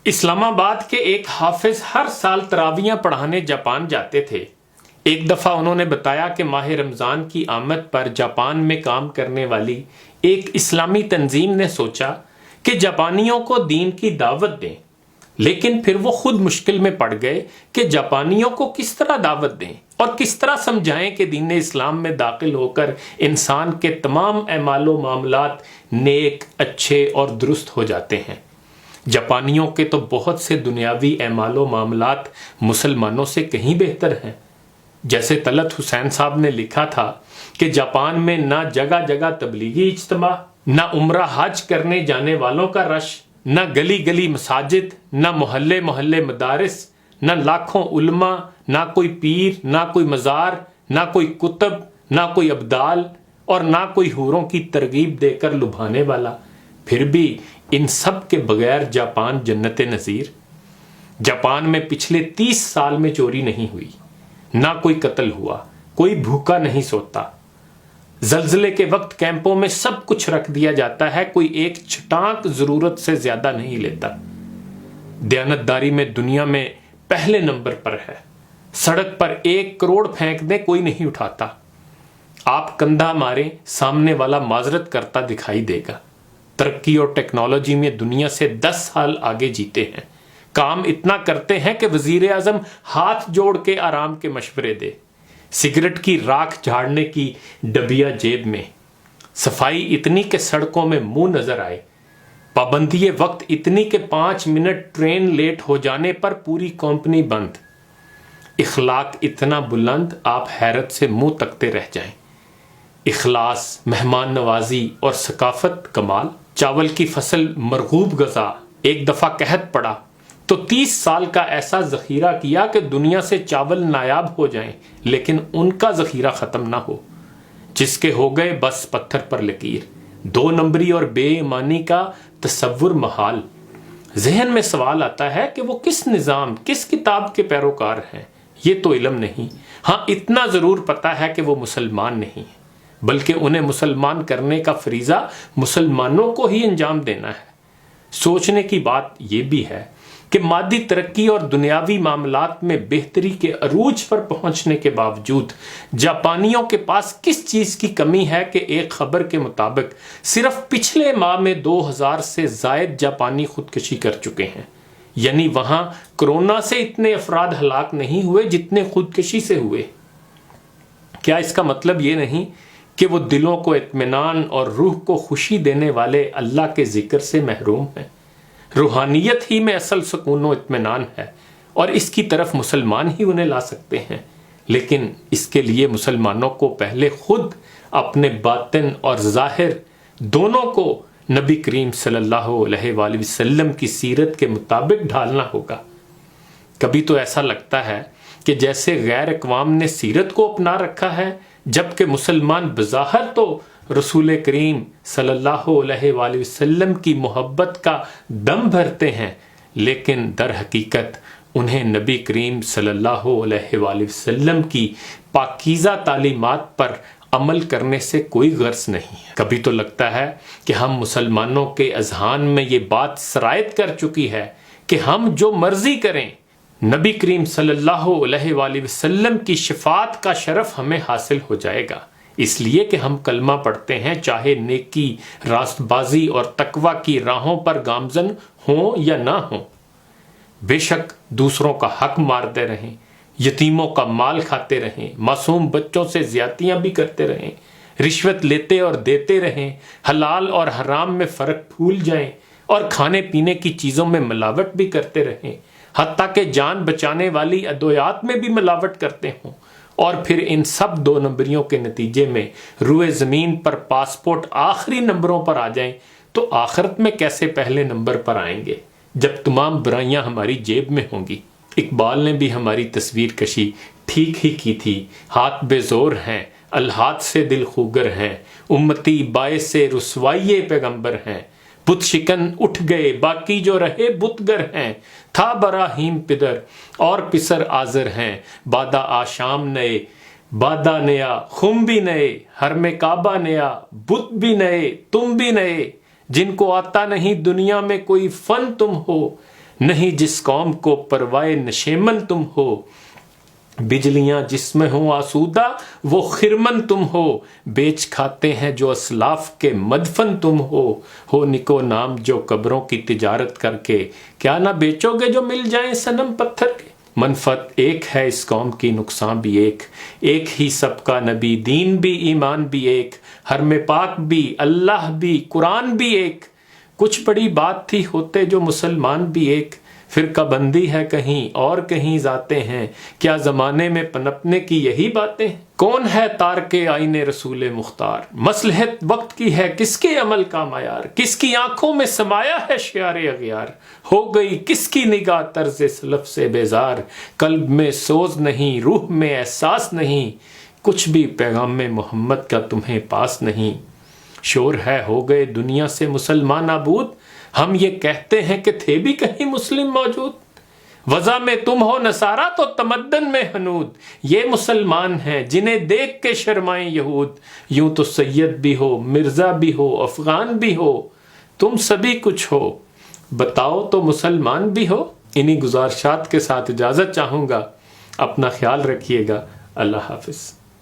اسلام آباد کے ایک حافظ ہر سال تراویحیں پڑھانے جاپان جاتے تھے۔ ایک دفعہ انہوں نے بتایا کہ ماہ رمضان کی آمد پر جاپان میں کام کرنے والی ایک اسلامی تنظیم نے سوچا کہ جاپانیوں کو دین کی دعوت دیں، لیکن پھر وہ خود مشکل میں پڑ گئے کہ جاپانیوں کو کس طرح دعوت دیں اور کس طرح سمجھائیں کہ دین اسلام میں داخل ہو کر انسان کے تمام اعمال و معاملات نیک، اچھے اور درست ہو جاتے ہیں۔ جاپانیوں کے تو بہت سے دنیاوی اعمال و معاملات مسلمانوں سے کہیں بہتر ہیں۔ جیسے طلعت حسین صاحب نے لکھا تھا کہ جاپان میں نہ جگہ جگہ تبلیغی اجتماع، نہ عمرہ حج کرنے جانے والوں کا رش، نہ گلی گلی مساجد، نہ محلے محلے مدارس، نہ لاکھوں علماء، نہ کوئی پیر، نہ کوئی مزار، نہ کوئی کتب، نہ کوئی ابدال، اور نہ کوئی حوروں کی ترغیب دے کر لبھانے والا۔ پھر بھی ان سب کے بغیر جاپان جنت نظیر۔ جاپان میں پچھلے 30 سال میں چوری نہیں ہوئی، نہ کوئی قتل ہوا، کوئی بھوکا نہیں سوتا۔ زلزلے کے وقت کیمپوں میں سب کچھ رکھ دیا جاتا ہے، کوئی ایک چھٹانک ضرورت سے زیادہ نہیں لیتا۔ دیانتداری میں دنیا میں پہلے نمبر پر ہے۔ سڑک پر 1 کروڑ پھینک دیں کوئی نہیں اٹھاتا۔ آپ کندھا ماریں، سامنے والا معذرت کرتا دکھائی دے گا۔ ترقی اور ٹیکنالوجی میں دنیا سے 10 سال آگے جیتے ہیں۔ کام اتنا کرتے ہیں کہ وزیر اعظم ہاتھ جوڑ کے آرام کے مشورے دے۔ سگریٹ کی راکھ جھاڑنے کی ڈبیا جیب میں۔ صفائی اتنی کہ سڑکوں میں منہ نظر آئے۔ پابندی وقت اتنی کہ 5 منٹ ٹرین لیٹ ہو جانے پر پوری کمپنی بند۔ اخلاق اتنا بلند آپ حیرت سے منہ تکتے رہ جائیں۔ اخلاص، مہمان نوازی اور ثقافت کمال۔ چاول کی فصل مرغوب غذا، ایک دفعہ قحط پڑا تو 30 سال کا ایسا ذخیرہ کیا کہ دنیا سے چاول نایاب ہو جائیں لیکن ان کا ذخیرہ ختم نہ ہو۔ جس کے ہو گئے بس پتھر پر لکیر۔ 2 نمبری اور بے ایمانی کا تصور محال۔ ذہن میں سوال آتا ہے کہ وہ کس نظام، کس کتاب کے پیروکار ہیں؟ یہ تو علم نہیں۔ ہاں اتنا ضرور پتا ہے کہ وہ مسلمان نہیں ہیں، بلکہ انہیں مسلمان کرنے کا فریضہ مسلمانوں کو ہی انجام دینا ہے۔ سوچنے کی بات یہ بھی ہے کہ مادی ترقی اور دنیاوی معاملات میں بہتری کے عروج پر پہنچنے کے باوجود جاپانیوں کے پاس کس چیز کی کمی ہے کہ ایک خبر کے مطابق صرف پچھلے ماہ میں 2000 سے زائد جاپانی خودکشی کر چکے ہیں۔ یعنی وہاں کرونا سے اتنے افراد ہلاک نہیں ہوئے جتنے خودکشی سے ہوئے۔ کیا اس کا مطلب یہ نہیں کہ وہ دلوں کو اطمینان اور روح کو خوشی دینے والے اللہ کے ذکر سے محروم ہیں؟ روحانیت ہی میں اصل سکون و اطمینان ہے اور اس کی طرف مسلمان ہی انہیں لا سکتے ہیں، لیکن اس کے لیے مسلمانوں کو پہلے خود اپنے باطن اور ظاہر دونوں کو نبی کریم صلی اللہ علیہ وآلہ وسلم کی سیرت کے مطابق ڈھالنا ہوگا۔ کبھی تو ایسا لگتا ہے کہ جیسے غیر اقوام نے سیرت کو اپنا رکھا ہے، جبکہ مسلمان بظاہر تو رسول کریم صلی اللہ علیہ وآلہ وسلم کی محبت کا دم بھرتے ہیں، لیکن در حقیقت انہیں نبی کریم صلی اللہ علیہ وآلہ وسلم کی پاکیزہ تعلیمات پر عمل کرنے سے کوئی غرض نہیں ہے۔ کبھی تو لگتا ہے کہ ہم مسلمانوں کے اذہان میں یہ بات سرایت کر چکی ہے کہ ہم جو مرضی کریں، نبی کریم صلی اللہ علیہ وآلہ وسلم کی شفاعت کا شرف ہمیں حاصل ہو جائے گا، اس لیے کہ ہم کلمہ پڑھتے ہیں، چاہے نیکی، راست بازی اور تقوی کی راہوں پر گامزن ہوں یا نہ ہوں۔ بے شک دوسروں کا حق مارتے رہیں، یتیموں کا مال کھاتے رہیں، معصوم بچوں سے زیادتیاں بھی کرتے رہیں، رشوت لیتے اور دیتے رہیں، حلال اور حرام میں فرق بھول جائیں اور کھانے پینے کی چیزوں میں ملاوٹ بھی کرتے رہیں، حتیٰ کہ جان بچانے والی ادویات میں بھی ملاوٹ کرتے ہوں، اور پھر ان سب 2 نمبریوں کے نتیجے میں روئے زمین پر پاسپورٹ آخری نمبروں پر آ جائیں تو آخرت میں کیسے پہلے نمبر پر آئیں گے جب تمام برائیاں ہماری جیب میں ہوں گی؟ اقبال نے بھی ہماری تصویر کشی ٹھیک ہی کی تھی۔ ہاتھ بے زور ہیں، الہات سے دل خوگر ہیں، امتی باعث رسوائی پیغمبر ہیں، بت شکن اٹھ گئے باقی جو رہے بتگر ہیں، تھا براہیم پدر اور پسر آزر ہیں، بادہ آشام نئے بادہ نیا خم بھی نئے، حرم کعبہ نیا بت بھی نئے تم بھی نئے، جن کو آتا نہیں دنیا میں کوئی فن تم ہو، نہیں جس قوم کو پروائے نشیمن تم ہو، بجلیاں جس میں ہوں آسودہ وہ خرمن تم ہو، بیچ کھاتے ہیں جو اسلاف کے مدفن تم ہو نکو نام جو قبروں کی تجارت کر کے، کیا نہ بیچو گے جو مل جائیں صنم پتھر کے۔ منفعت ایک ہے اس قوم کی، نقصان بھی ایک ہی سب کا نبی، دین بھی ایمان بھی ایک، حرم پاک بھی اللہ بھی قرآن بھی ایک، کچھ بڑی بات تھی ہوتے جو مسلمان بھی ایک، فرقہ بندی ہے کہیں اور کہیں ذاتیں ہیں، کیا زمانے میں پنپنے کی یہی باتیں ہیں؟ کون ہے تارک آئین رسول مختار، مصلحت وقت کی ہے کس کے عمل کا معیار، کس کی آنکھوں میں سمایا ہے شعار اغیار، ہو گئی کس کی نگاہ طرز سلف سے بیزار، قلب میں سوز نہیں روح میں احساس نہیں، کچھ بھی پیغام محمد کا تمہیں پاس نہیں، شور ہے ہو گئے دنیا سے مسلمان نابود، ہم یہ کہتے ہیں کہ تھے بھی کہیں مسلم موجود، وضع میں تم ہو نصارہ تو تمدن میں حنود، یہ مسلمان ہیں جنہیں دیکھ کے شرمائیں یہود، یوں تو سید بھی ہو مرزا بھی ہو افغان بھی ہو، تم سبھی کچھ ہو بتاؤ تو مسلمان بھی ہو۔ انہی گزارشات کے ساتھ اجازت چاہوں گا، اپنا خیال رکھیے گا، اللہ حافظ۔